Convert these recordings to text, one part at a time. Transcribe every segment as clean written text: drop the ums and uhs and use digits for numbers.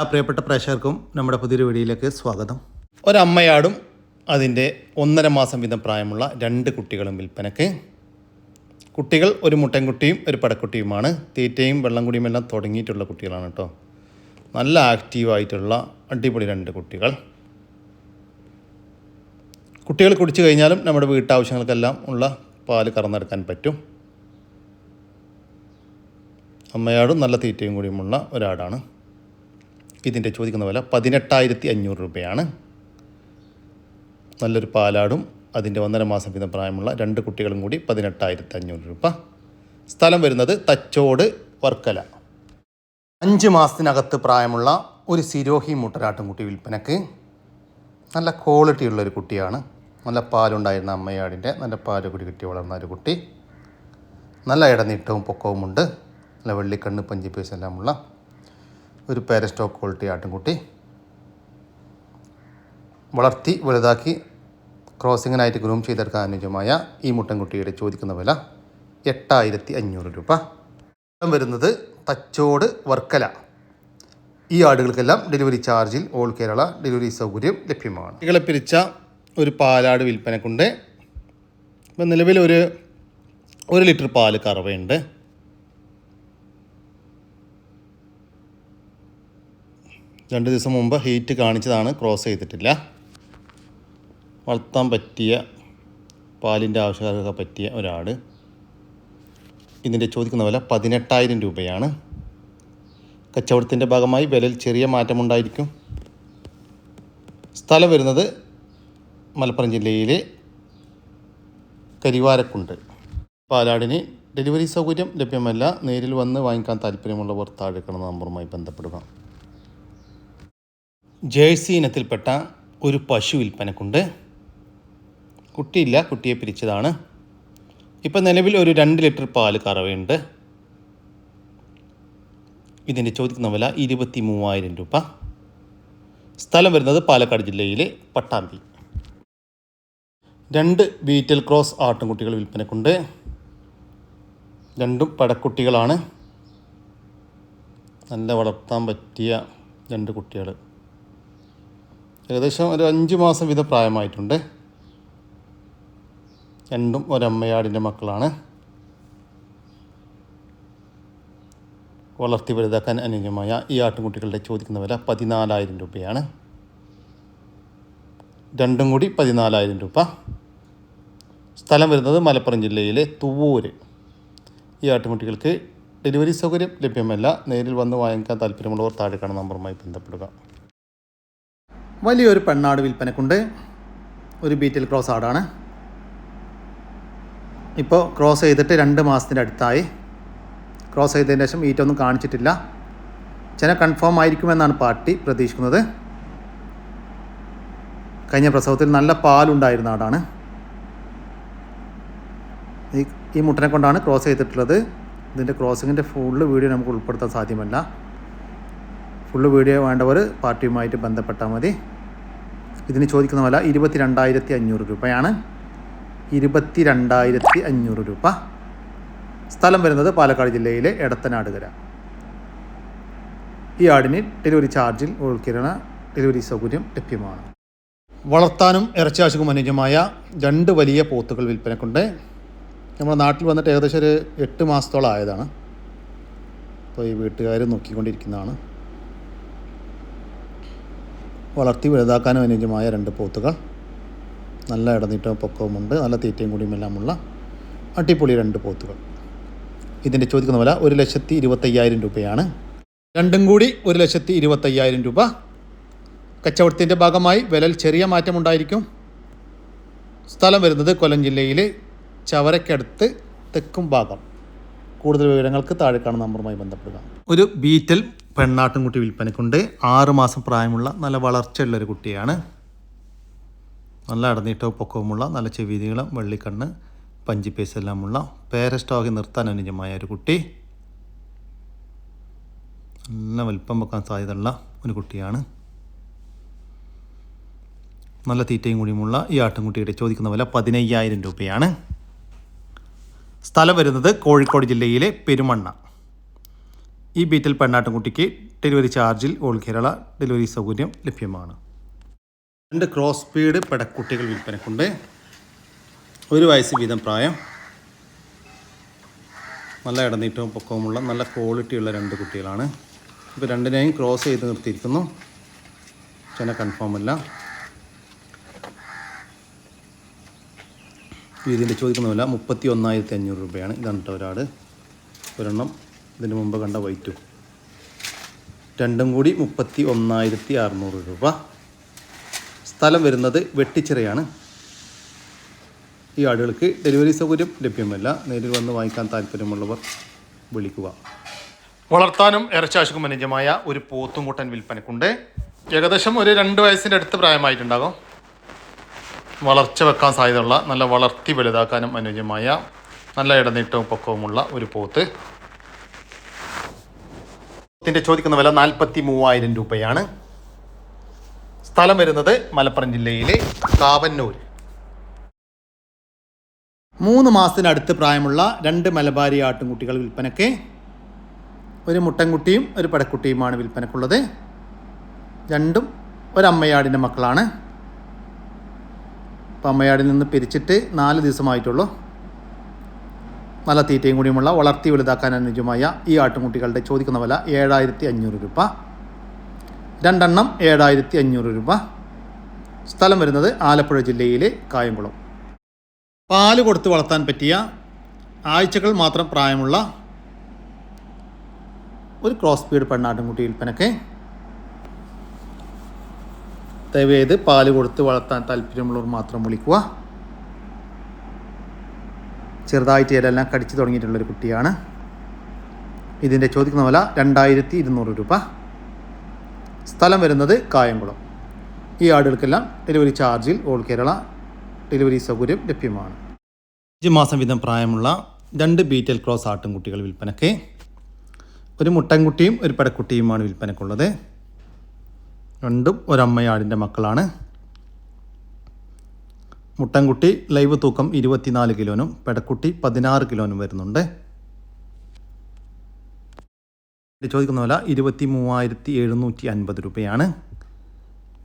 പ്രിയപ്പെട്ട പ്രേക്ഷകർക്കും നമ്മുടെ പുതിയൊരു വീഡിയോയിലേക്ക് സ്വാഗതം. ഒരമ്മയാടും അതിൻ്റെ 1.5 മാസം വീതം പ്രായമുള്ള 2 കുട്ടികളും വിൽപ്പനയ്ക്ക്. കുട്ടികൾ ഒരു മുട്ടൻകുട്ടിയും ഒരു പടക്കുട്ടിയുമാണ്. തീറ്റയും വെള്ളം കുടിയും എല്ലാം തുടങ്ങിയിട്ടുള്ള കുട്ടികളാണ് കേട്ടോ. നല്ല ആക്റ്റീവായിട്ടുള്ള അടിപൊളി 2 കുട്ടികൾ. കുട്ടികൾ കുടിച്ചു കഴിഞ്ഞാലും നമ്മുടെ വീട്ടാവശ്യങ്ങൾക്കെല്ലാം ഉള്ള പാല് കറന്നെടുക്കാൻ പറ്റും. അമ്മയാടും നല്ല തീറ്റയും കൂടിയുമുള്ള ഒരാടാണ്. ഇതിൻ്റെ ചോദിക്കുന്ന വില 18,500 രൂപയാണ്. നല്ലൊരു പാലാടും അതിൻ്റെ 1.5 മാസം വീതം പ്രായമുള്ള 2 കുട്ടികളും കൂടി 18,500 രൂപ. സ്ഥലം വരുന്നത് തച്ചോട് വർക്കല. 5 മാസത്തിനകത്ത് പ്രായമുള്ള ഒരു സിരോഹി മുട്ടനാട്ടുംകുട്ടി വിൽപ്പനക്ക്. നല്ല ക്വാളിറ്റിയുള്ളൊരു കുട്ടിയാണ്. നല്ല പാലുണ്ടായിരുന്ന അമ്മയാടിൻ്റെ നല്ല പാല് കൂടി കിട്ടി വളർന്ന ഒരു കുട്ടി. നല്ല ഇടനീട്ടവും പൊക്കവുമുണ്ട്. നല്ല വെള്ളിക്കണ്ണ് പഞ്ചിപ്പേസ് എല്ലാമുള്ള ഒരു പേരസ്റ്റോക്ക് ക്വാളിറ്റി ആട്ടുംകുട്ടി. വളർത്തി വലുതാക്കി ക്രോസിങ്ങിനായിട്ട് ഗ്രൂം ചെയ്തെടുക്കാൻ അനുയോജ്യമായ ഈ മുട്ടൻകുട്ടിയുടെ ചോദിക്കുന്ന വില 8,500 രൂപ. വരുന്നത് തച്ചോട് വർക്കല. ഈ ആടുകൾക്കെല്ലാം ഡെലിവറി ചാർജിൽ ഓൾ കേരള ഡെലിവറി സൗകര്യം ലഭ്യമാണ്. കുട്ടികളെ പിരിച്ച ഒരു പാലാട് വിൽപ്പനക്കുണ്ട്. ഇപ്പം നിലവിൽ ഒരു ലിറ്റർ പാല് കറവയുണ്ട്. രണ്ട് ദിവസം മുമ്പ് ഹീറ്റ് കാണിച്ചതാണ്, ക്രോസ് ചെയ്തിട്ടില്ല. വളർത്താൻ പറ്റിയ പാലിൻ്റെ ആവശ്യക്കാർക്ക് പറ്റിയ ഒരാട്. ഇതിൻ്റെ ചോദിക്കുന്ന വില 18,000 രൂപയാണ്. കച്ചവടത്തിൻ്റെ ഭാഗമായി വിലയിൽ ചെറിയ മാറ്റമുണ്ടായിരിക്കും. സ്ഥലം വരുന്നത് മലപ്പുറം ജില്ലയിലെ കരിവാരക്കുണ്ട്. പാലാടിന് ഡെലിവറി സൗകര്യം ലഭ്യമല്ല. നേരിൽ വന്ന് വാങ്ങിക്കാൻ താല്പര്യമുള്ളവർ താഴെ കാണുന്ന നമ്പറുമായി ബന്ധപ്പെടുക. ജേഴ്സി ഇനത്തിൽപ്പെട്ട ഒരു പശു വിൽപ്പനക്കുണ്ട്. കുട്ടിയില്ല, കുട്ടിയെ പിരിച്ചതാണ്. ഇപ്പം നിലവിൽ ഒരു 2 ലിറ്റർ പാല് കറവയുണ്ട്. ഇതിൻ്റെ ചോദിക്കുന്ന വില 23,000 രൂപ. സ്ഥലം വരുന്നത് പാലക്കാട് ജില്ലയിലെ പട്ടാമ്പി. 2 ബീറ്റൽ ക്രോസ് ആട്ടുംകുട്ടികൾ വിൽപ്പനക്കുണ്ട്. 2 പടക്കുട്ടികളാണ്. നല്ല വളർത്താൻ പറ്റിയ 2 കുട്ടികൾ. ഏകദേശം ഒരു 5 മാസം വീതം പ്രായമായിട്ടുണ്ട്. 2 ഒരമ്മയാടിൻ്റെ മക്കളാണ്. വളർത്തി വലുതാക്കാൻ അനുയോജ്യമായ ഈ ആട്ടുംകുട്ടികളുടെ ചോദിക്കുന്ന വില 14,000 രൂപയാണ്. 2 കൂടി 14,000 രൂപ. സ്ഥലം വരുന്നത് മലപ്പുറം ജില്ലയിലെ തുവ്വൂര്. ഈ ആട്ടുംകുട്ടികൾക്ക് ഡെലിവറി സൗകര്യം ലഭ്യമല്ല. നേരിൽ വന്ന് വാങ്ങിക്കാൻ താല്പര്യമുള്ളവർ താഴെ കാണുന്ന നമ്പറുമായി ബന്ധപ്പെടുക. വലിയൊരു പെണ്ണാട് വിൽപ്പനക്കുണ്ട്. ഒരു ബീറ്റൽ ക്രോസ് ആടാണ്. ഇപ്പോൾ ക്രോസ് ചെയ്തിട്ട് 2 മാസത്തിൻ്റെ അടുത്തായി. ക്രോസ് ചെയ്തതിന് ശേഷം ഈറ്റൊന്നും കാണിച്ചിട്ടില്ല. ചെന കൺഫേം ആയിരിക്കുമെന്നാണ് പാർട്ടി പ്രതീക്ഷിക്കുന്നത്. കഴിഞ്ഞ പ്രസവത്തിൽ നല്ല പാലുണ്ടായിരുന്ന ആടാണ്. ഈ മുട്ടനെ കൊണ്ടാണ് ക്രോസ് ചെയ്തിട്ടുള്ളത്. ഇതിൻ്റെ ക്രോസിങ്ങിൻ്റെ ഫുള്ള് വീഡിയോ നമുക്ക് ഉൾപ്പെടുത്താൻ സാധ്യമല്ല. ഫുള്ള് വീഡിയോ വേണ്ടവർ പാർട്ടിയുമായിട്ട് ബന്ധപ്പെട്ടാൽ മതി. ഇതിന് ചോദിക്കുന്ന വില 22,500 രൂപയാണ്. 22,500 രൂപ. സ്ഥലം വരുന്നത് പാലക്കാട് ജില്ലയിലെ എടത്തനാടുകര. ഈ ആടിന് ഡെലിവറി ചാർജിൽ ഓൾ കേരള ഡെലിവറി സൗകര്യം ലഭ്യമാണ്. വളർത്താനും ഇറച്ചിയാവശ്യക്കും അനുയോജ്യമായ 2 വലിയ പോത്തുകൾ വിൽപ്പനക്കുണ്ട്. നമ്മുടെ നാട്ടിൽ വന്നിട്ട് ഏകദേശം ഒരു 8 മാസത്തോളം ആയതാണ്. അപ്പോൾ ഈ വീട്ടുകാർ നോക്കിക്കൊണ്ടിരിക്കുന്നതാണ്. വളർത്തി വലുതാക്കാനും അനുയോജ്യമായ 2 പോത്തുകൾ. നല്ല ഇടനീട്ടവും പൊക്കവുമുണ്ട്. നല്ല തീറ്റയും കൂടിയും എല്ലാമുള്ള അടിപൊളി 2 പോത്തുകൾ. ഇതിൻ്റെ ചോദിക്കുന്ന വില 1,25,000 രൂപയാണ്. 2 കൂടി 1,25,000 രൂപ. കച്ചവടത്തിൻ്റെ ഭാഗമായി വിലയിൽ ചെറിയ മാറ്റമുണ്ടായിരിക്കും. സ്ഥലം വരുന്നത് കൊല്ലം ജില്ലയിലെ ചവരക്കടുത്ത് തെക്കും ഭാഗം. കൂടുതൽ വിവരങ്ങൾക്ക് താഴെ കാണുന്ന നമ്പറുമായി ബന്ധപ്പെടുക. ഒരു ബീറ്റൽ പെണ്ണാട്ടുംകുട്ടി വിൽപ്പനക്കുണ്ട്. 6 മാസം പ്രായമുള്ള നല്ല വളർച്ചയുള്ളൊരു കുട്ടിയാണ്. നല്ല ഇടനീട്ടവും പൊക്കവുമുള്ള നല്ല ചെവിതീളം വെള്ളിക്കണ്ണ് പഞ്ചിപ്പേസ് എല്ലാമുള്ള പേരസ്റ്റോക്കി നിർത്താൻ അനുയോജ്യമായ ഒരു കുട്ടി. നല്ല വലിപ്പം വെക്കാൻ സാധ്യതയുള്ള ഒരു കുട്ടിയാണ്. നല്ല തീറ്റയും കൂടിയുമുള്ള ഈ ആട്ടുംകുട്ടിയുടെ ചോദിക്കുന്ന വില 15,000 രൂപയാണ്. സ്ഥലം വരുന്നത് കോഴിക്കോട് ജില്ലയിലെ പെരുമണ്ണ. ഈ ബീറ്റൽ പെണ്ണാട്ടുംകുട്ടിക്ക് ഡെലിവറി ചാർജിൽ ഓൾ കേരള ഡെലിവറി സൗകര്യം ലഭ്യമാണ്. 2 ക്രോസ് സ്പീഡ് പെടക്കുട്ടികൾ വിൽപ്പനക്കുണ്ട്. 1 വയസ്സ് വീതം പ്രായം. നല്ല ഇടനീട്ടവും പൊക്കവുമുള്ള നല്ല ക്വാളിറ്റിയുള്ള 2 കുട്ടികളാണ്. ഇപ്പോൾ 2നെയും ക്രോസ് ചെയ്ത് നിർത്തിയിരിക്കുന്നു. ചെന കൺഫേം അല്ല. ഇതിൻ്റെ ചോദിക്കുന്ന വില 31,500 രൂപയാണ്. ഇതാണ് കേട്ടോ ഒരാട്. ഒരെണ്ണം ഇതിന് മുമ്പ് കണ്ട വൈറ്റും. രണ്ടും കൂടി 31,600 രൂപ. സ്ഥലം വരുന്നത് വെട്ടിച്ചിറയാണ്. ഈ ആടുകൾക്ക് ഡെലിവറി സൗകര്യം ലഭ്യമല്ല. നേരിൽ വന്ന് വാങ്ങിക്കാൻ താല്പര്യമുള്ളവർ വിളിക്കുക. വളർത്താനും ഇറച്ചാശുക്കും അനുയോജ്യമായ ഒരു പോത്തുംകുട്ടൻ വിൽപ്പനക്കുണ്ട്. ഏകദേശം ഒരു 2 വയസ്സിൻ്റെ അടുത്ത് പ്രായമായിട്ടുണ്ടാകും. വളർച്ച വെക്കാൻ സാധ്യതയുള്ള നല്ല വളർത്തി വലുതാക്കാനും അനുയോജ്യമായ നല്ല ഇടനീട്ടവും പൊക്കവുമുള്ള ഒരു പോത്ത്. പോത്തിൻ്റെ ചോദിക്കുന്ന വില 43,000 രൂപയാണ്. സ്ഥലം വരുന്നത് മലപ്പുറം ജില്ലയിലെ കാവന്നൂർ. 3 മാസത്തിനടുത്ത് പ്രായമുള്ള 2 മലബാരി ആട്ടുംകുട്ടികൾ വിൽപ്പനയ്ക്ക്. ഒരു മുട്ടൻകുട്ടിയും ഒരു പടക്കുട്ടിയുമാണ് വിൽപ്പനക്കുള്ളത്. രണ്ടും ഒരമ്മയാടിൻ്റെ മക്കളാണ്. അപ്പോൾ അമ്മയാടിൽ നിന്ന് പിരിച്ചിട്ട് 4 ദിവസമായിട്ടുള്ളൂ. നല്ല തീറ്റയും കൂടിയുമുള്ള വളർത്തി വലുതാക്കാൻ അനുയോജ്യമായ ഈ ആട്ടുംകുട്ടികളുടെ ചോദിക്കുന്ന വില 7,500 രൂപ. 2 എണ്ണം 7,500 രൂപ. സ്ഥലം വരുന്നത് ആലപ്പുഴ ജില്ലയിലെ കായംകുളം. പാല് കൊടുത്ത് വളർത്താൻ പറ്റിയ ആഴ്ചകൾ മാത്രം പ്രായമുള്ള ഒരു ക്രോസ് സ്പീഡ് പെണ്ണാട്ടുംകുട്ടി വിൽപ്പനയ്ക്ക്. ദയവേത് പാല് കൊടുത്ത് വളർത്താൻ താല്പര്യമുള്ളവർ മാത്രം വിളിക്കുക. ചെറുതായിട്ട് ഇതെല്ലാം കടിച്ചു തുടങ്ങിയിട്ടുള്ളൊരു കുട്ടിയാണ്. ഇതിൻ്റെ ചോദിക്കുന്ന വില 2,200 രൂപ. സ്ഥലം വരുന്നത് കായംകുളം. ഈ ആടുകൾക്കെല്ലാം ഡെലിവറി ചാർജിൽ ഓൾ കേരള ഡെലിവറി സൗകര്യം ലഭ്യമാണ്. 5 മാസം വീതം പ്രായമുള്ള 2 ബീറ്റൽ ക്രോസ് ആട്ടുംകുട്ടികൾ വിൽപ്പനയ്ക്ക്. ഒരു മുട്ടൻകുട്ടിയും ഒരു പെടക്കുട്ടിയുമാണ് വിൽപ്പനക്കുള്ളത്. രണ്ടും ഒരമ്മയാടിൻ്റെ മക്കളാണ്. മുട്ടൻകുട്ടി ലൈവ് തൂക്കം 24 കിലോനും പെടക്കുട്ടി 16 കിലോനും വരുന്നുണ്ട്. ചോദിക്കുന്ന വില 23,750 രൂപയാണ്.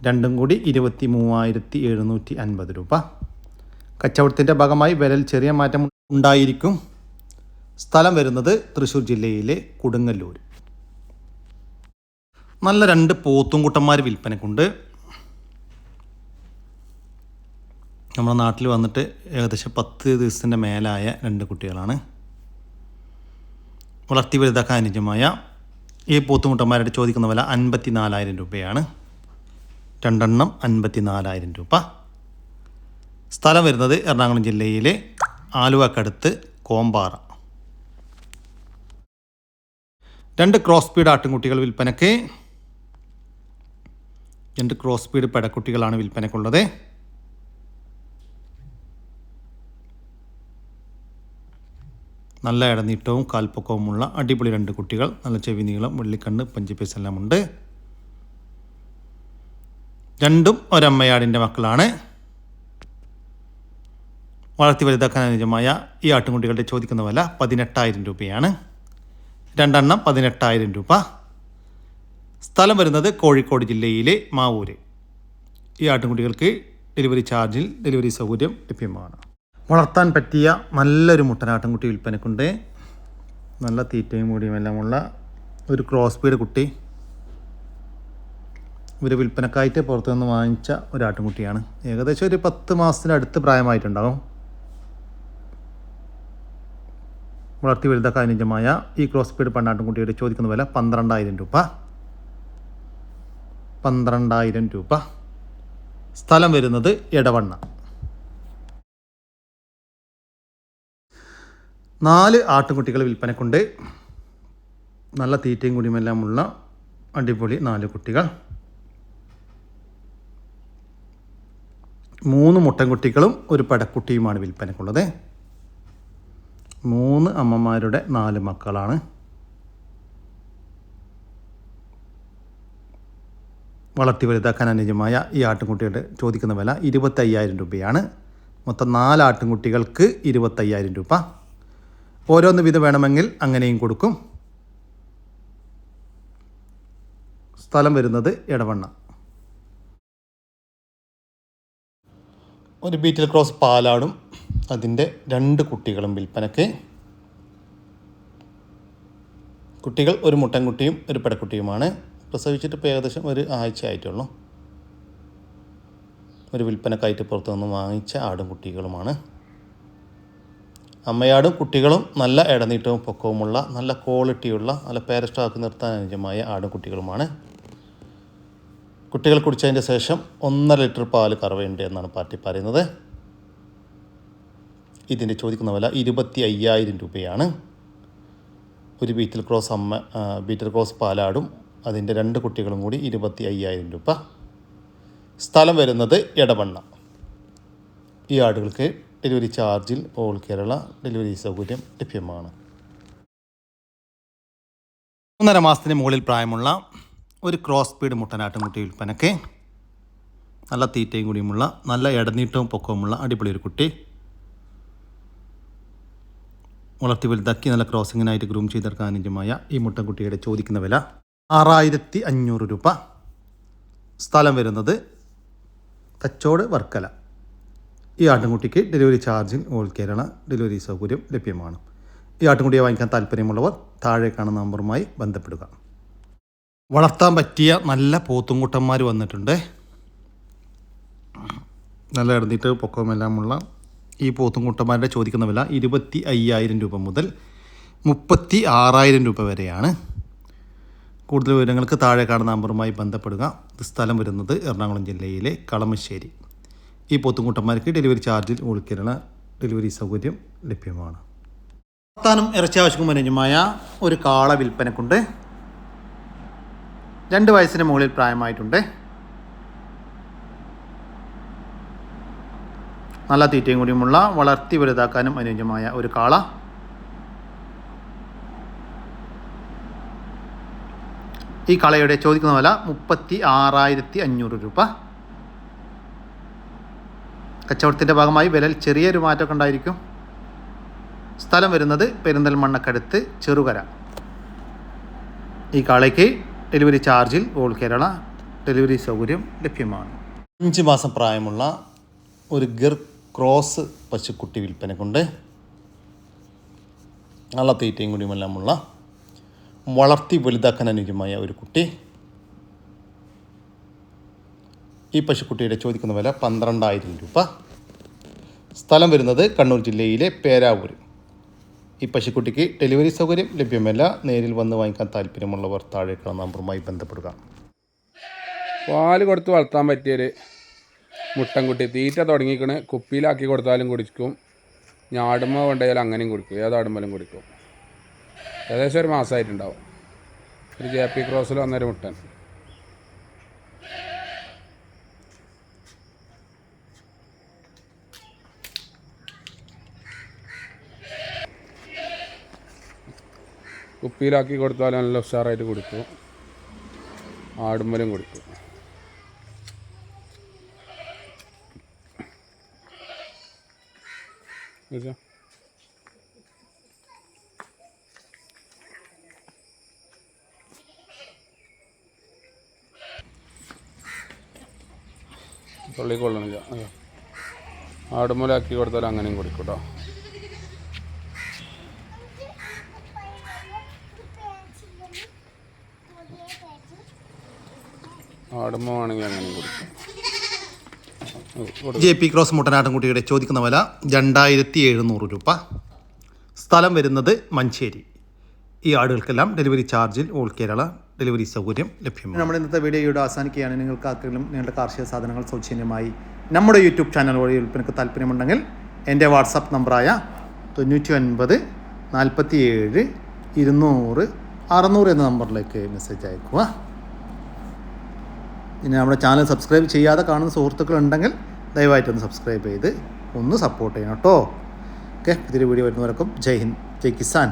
രണ്ടും കൂടി 23,750 രൂപ. കച്ചവടത്തിൻ്റെ ഭാഗമായി വിലയിൽ ചെറിയ മാറ്റം ഉണ്ടായിരിക്കും. സ്ഥലം വരുന്നത് തൃശ്ശൂർ ജില്ലയിലെ കൊടുങ്ങല്ലൂർ. നല്ല 2 പോത്തുംകുട്ടന്മാർ വിൽപ്പനക്കുണ്ട്. നമ്മുടെ നാട്ടിൽ വന്നിട്ട് ഏകദേശം 10 ദിവസത്തിൻ്റെ മേലായ 2 കുട്ടികളാണ്. വളർത്തി വലുതാക്കാൻ അനുയോജ്യമായ ഈ പോത്തുംകുട്ടന്മാരുടെ ചോദിക്കുന്ന വില 54,000 രൂപയാണ്. 2 എണ്ണം 54,000 രൂപ. സ്ഥലം വരുന്നത് എറണാകുളം ജില്ലയിലെ ആലുവക്കടുത്ത് കോമ്പാറ. 2 ക്രോസ് സ്പീഡ് ആട്ടുംകുട്ടികൾ വിൽപ്പനയ്ക്ക്. 2 ക്രോസ് സ്പീഡ് പെടക്കുട്ടികളാണ് വിൽപ്പനയ്ക്കുള്ളത്. നല്ല ഇടനീട്ടവും കാൽപ്പൊക്കവുമുള്ള അടിപൊളി 2 കുട്ടികൾ. നല്ല ചെവി നീളം, വെള്ളിക്കണ്ണ്, പഞ്ചിപ്പേസ് എല്ലാം ഉണ്ട്. രണ്ടും ഒരമ്മയാടിൻ്റെ മക്കളാണ്. വളർത്തി വലുതാക്കാൻ അനുയോജ്യമായ ഈ ആട്ടുംകുട്ടികളുടെ ചോദിക്കുന്ന വില 18,000 രൂപയാണ്. 2 എണ്ണം 18,000 രൂപ. സ്ഥലം വരുന്നത് കോഴിക്കോട് ജില്ലയിലെ മാവൂര്. ഈ ആട്ടുംകുട്ടികൾക്ക് ഡെലിവറി ചാർജിൽ ഡെലിവറി സൗകര്യം ലഭ്യമാണ്. വളർത്താൻ പറ്റിയ നല്ലൊരു മുട്ടനാട്ടുംകുട്ടി വിൽപ്പനക്കുണ്ട്. നല്ല തീറ്റയും കൂടിയും എല്ലാമുള്ള ഒരു ക്രോസ് സ്പീഡ് കുട്ടി. ഒരു വിൽപ്പനക്കായിട്ട് പുറത്തുനിന്ന് വാങ്ങിച്ച ഒരു ആട്ടുംകുട്ടിയാണ്. ഏകദേശം ഒരു 10 മാസത്തിനടുത്ത് പ്രായമായിട്ടുണ്ടാകും. വളർത്തി വലുതാക്കാൻ അനുയോജ്യമായ ഈ ക്രോസ് സ്പീഡ് പെണ്ണാട്ടുംകുട്ടിയുടെ ചോദിക്കുന്ന വില 12,000 രൂപ. 12,000 രൂപ. സ്ഥലം വരുന്നത് എടവണ്ണ. 4 ആട്ടുംകുട്ടികൾ വിൽപ്പനക്കുണ്ട്. നല്ല തീറ്റയും കൂടിയുമെല്ലാമുള്ള അടിപൊളി 4 കുട്ടികൾ. 3 മുട്ടൻകുട്ടികളും ഒരു പടക്കുട്ടിയുമാണ് വിൽപ്പനക്കുള്ളത്. 3 അമ്മമാരുടെ 4 മക്കളാണ്. വളർത്തി വലുതാക്കാൻ അനുയോജ്യമായ ഈ ആട്ടുംകുട്ടിയുടെ ചോദിക്കുന്ന വില 25,000 രൂപയാണ്. മൊത്തം 4 ആട്ടുംകുട്ടികൾക്ക് 25,000 രൂപ. ഓരോന്ന് വീതം വേണമെങ്കിൽ അങ്ങനെയും കൊടുക്കും. സ്ഥലം വരുന്നത് എടവണ്ണ. ഒരു ബീറ്റൽ ക്രോസ് പാലാടും അതിൻ്റെ 2 കുട്ടികളും വിൽപ്പനയ്ക്ക്. കുട്ടികൾ ഒരു മുട്ടൻകുട്ടിയും ഒരു പെടക്കുട്ടിയുമാണ്. പ്രസവിച്ചിട്ട് ഇപ്പോൾ ഏകദേശം ഒരു ആഴ്ച ആയിട്ടുള്ളൂ. ഒരു വിൽപ്പനക്കായിട്ട് പുറത്തുനിന്ന് വാങ്ങിച്ച ആടും കുട്ടികളുമാണ്. അമ്മയാടും കുട്ടികളും നല്ല ഇടനീട്ടവും പൊക്കവുമുള്ള നല്ല ക്വാളിറ്റിയുള്ള നല്ല പേരസ്റ്റാക്കി നിർത്താൻ അനുയോജ്യമായ ആടും കുട്ടികളുമാണ്. കുട്ടികൾ കുടിച്ചതിൻ്റെ ശേഷം 1.5 ലിറ്റർ പാല് കറവയുണ്ട് എന്നാണ് പാർട്ടി പറയുന്നത്. ഇതിൻ്റെ ചോദിക്കുന്ന വില 25,000 രൂപയാണ്. ഒരു ബീറ്റൽ ക്രോസ് പാലാടും അതിൻ്റെ 2 കുട്ടികളും കൂടി 25,000 രൂപ. സ്ഥലം വരുന്നത് എടവണ്ണ. ഈ ആടുകൾക്ക് ഡെലിവറി ചാർജിൽ ഓൾ കേരള ഡെലിവറി സൗകര്യം ലഭ്യമാണ്. 1.5 മാസത്തിന് മുകളിൽ പ്രായമുള്ള ഒരു ക്രോസ് സ്പീഡ് മുട്ടനാട്ടുംകുട്ടി വിൽപ്പനയ്ക്ക്. നല്ല തീറ്റയും കൂടിയുമുള്ള നല്ല ഇടനീട്ടവും പൊക്കവുമുള്ള അടിപൊളി ഒരു കുട്ടി. വളർത്തി വലുതാക്കി നല്ല ക്രോസിങ്ങിനായിട്ട് ഗ്രൂം ചെയ്തെടുക്കാൻ അനുയോജ്യമായ ഈ മുട്ടൻകുട്ടിയുടെ ചോദിക്കുന്ന വില 6,500 രൂപ. സ്ഥലം വരുന്നത് തച്ചോട് വർക്കല. ഈ ആട്ടിൻകുട്ടിക്ക് ഡെലിവറി ചാർജിൽ ഓൾ കേരള ഡെലിവറി സൗകര്യം ലഭ്യമാണ്. ഈ ആട്ടിൻകുട്ടിയെ വാങ്ങിക്കാൻ താല്പര്യമുള്ളവർ താഴെ കാണുന്ന നമ്പറുമായി ബന്ധപ്പെടുക. വളർത്താൻ പറ്റിയ നല്ല പോത്തുംകുട്ടന്മാർ വന്നിട്ടുണ്ട്. നല്ല ഇടന്നിട്ട് പൊക്കവുമെല്ലാമുള്ള ഈ പോത്തുംകുട്ടന്മാരുടെ ചോദിക്കുന്ന വില 25,000 രൂപ മുതൽ 36,000 രൂപ വരെയാണ്. കൂടുതൽ വിവരങ്ങൾക്ക് താഴെ കാണുന്ന നമ്പറുമായി ബന്ധപ്പെടുക. സ്ഥലം വരുന്നത് എറണാകുളം ജില്ലയിലെ കളമശ്ശേരി. ഈ പോത്തുംകുട്ടന്മാർക്ക് ഡെലിവറി ചാർജിൽ ഓൾ കേരള ഡെലിവറി സൗകര്യം ലഭ്യമാണ്. വളർത്താനും ഇറച്ചി ആവശ്യക്കും അനുയോജ്യമായ ഒരു കാള വിൽപ്പനക്കുണ്ട്. 2 വയസ്സിന് മുകളിൽ പ്രായമായിട്ടുണ്ട്. നല്ല തീറ്റയും കൂടിയുമുള്ള വളർത്തി വലുതാക്കാനും അനുയോജ്യമായ ഒരു കാള. ഈ കാളയുടെ ചോദിക്കുന്ന വില 36,500 രൂപ. കച്ചവടത്തിൻ്റെ ഭാഗമായി വിലയിൽ ചെറിയൊരു മാറ്റമൊക്കെ ഉണ്ടായിരിക്കും. സ്ഥലം വരുന്നത് പെരിന്തൽമണ്ണക്കടുത്ത് ചെറുകര. ഈ കാളയ്ക്ക് ഡെലിവറി ചാർജിൽ ഓൾ കേരള ഡെലിവറി സൗകര്യം ലഭ്യമാണ്. 5 മാസം പ്രായമുള്ള ഒരു ഗിർ ക്രോസ് പശുക്കുട്ടി വിൽപ്പനക്കുണ്ട്. നല്ല തീറ്റയും കൂടിയുമെല്ലാമുള്ള വളർത്തി വലുതാക്കാൻ അനുയോജ്യമായ ഒരു കുട്ടി. ഈ പശുക്കുട്ടിയുടെ ചോദിക്കുന്ന വില 12,000 രൂപ. സ്ഥലം വരുന്നത് കണ്ണൂർ ജില്ലയിലെ പേരാവൂർ. ഈ പശുക്കുട്ടിക്ക് ഡെലിവറി സൗകര്യം ലഭ്യമല്ല. നേരിൽ വന്ന് വാങ്ങിക്കാൻ താല്പര്യമുള്ളവർ താഴേക്കുള്ള നമ്പറുമായി ബന്ധപ്പെടുക. പാല് കൊടുത്ത് വളർത്താൻ പറ്റിയൊരു മുട്ടൻകുട്ടി. തീറ്റ തുടങ്ങിക്കണ്. കുപ്പിയിലാക്കി കൊടുത്താലും കുടിക്കും. ഞാടുമ്പ കൊണ്ടുപോയാലും അങ്ങനെയും കുടിക്കും. ഏതാടുമ്പോഴും കുടിക്കും. ഏകദേശം ഒരു മാസമായിട്ടുണ്ടാവും. ഒരു JP ക്രോസിൽ വന്നൊരു മുട്ടൻ. കുപ്പിയിലാക്കി കൊടുത്താലും നല്ല ഉഷാറായിട്ട് കുടിക്കും. ആടുമ്പലും കുടിക്കും. തൊള്ളിക്കൊള്ളണില്ല. ആടുമ്പലാക്കി കൊടുത്താലും അങ്ങനെയും കുടിക്കും കേട്ടോ. ആടുമ്പോൾ ആണെങ്കിൽ അങ്ങനെയും കുടിക്കും. JP ക്രോസ് മുട്ടനാട്ടുംകുട്ടിയുടെ ചോദിക്കുന്ന വില 2,700 രൂപ. സ്ഥലം വരുന്നത് മഞ്ചേരി. ഈ ആടുകൾക്കെല്ലാം ഡെലിവറി ചാർജിൽ ഓൾ കേരള ഡെലിവറി സൗകര്യം ലഭ്യമാണ്. നമ്മുടെ ഇന്നത്തെ വീഡിയോയുടെ അവസാനിക്കുകയാണ്. നിങ്ങൾക്ക് ആർക്കെങ്കിലും നിങ്ങളുടെ കാർഷിക സാധനങ്ങൾ സൗജന്യമായി നമ്മുടെ യൂട്യൂബ് ചാനൽ വഴി വിൽപ്പനയ്ക്ക് താല്പര്യമുണ്ടെങ്കിൽ എൻ്റെ വാട്സാപ്പ് നമ്പറായ 99 47 200 600 എന്ന നമ്പറിലേക്ക് മെസ്സേജ് അയക്കുക. ഇനി നമ്മുടെ ചാനൽ സബ്സ്ക്രൈബ് ചെയ്യാതെ കാണുന്ന സുഹൃത്തുക്കളുണ്ടെങ്കിൽ ദയവായിട്ടൊന്ന് സബ്സ്ക്രൈബ് ചെയ്ത് ഒന്ന് സപ്പോർട്ട് ചെയ്യണം കേട്ടോ. ഓക്കെ, പുതിയൊരു വീഡിയോ വരുന്നവർക്കും ജയ് ഹിന്ദ്, ജയ് കിസാൻ.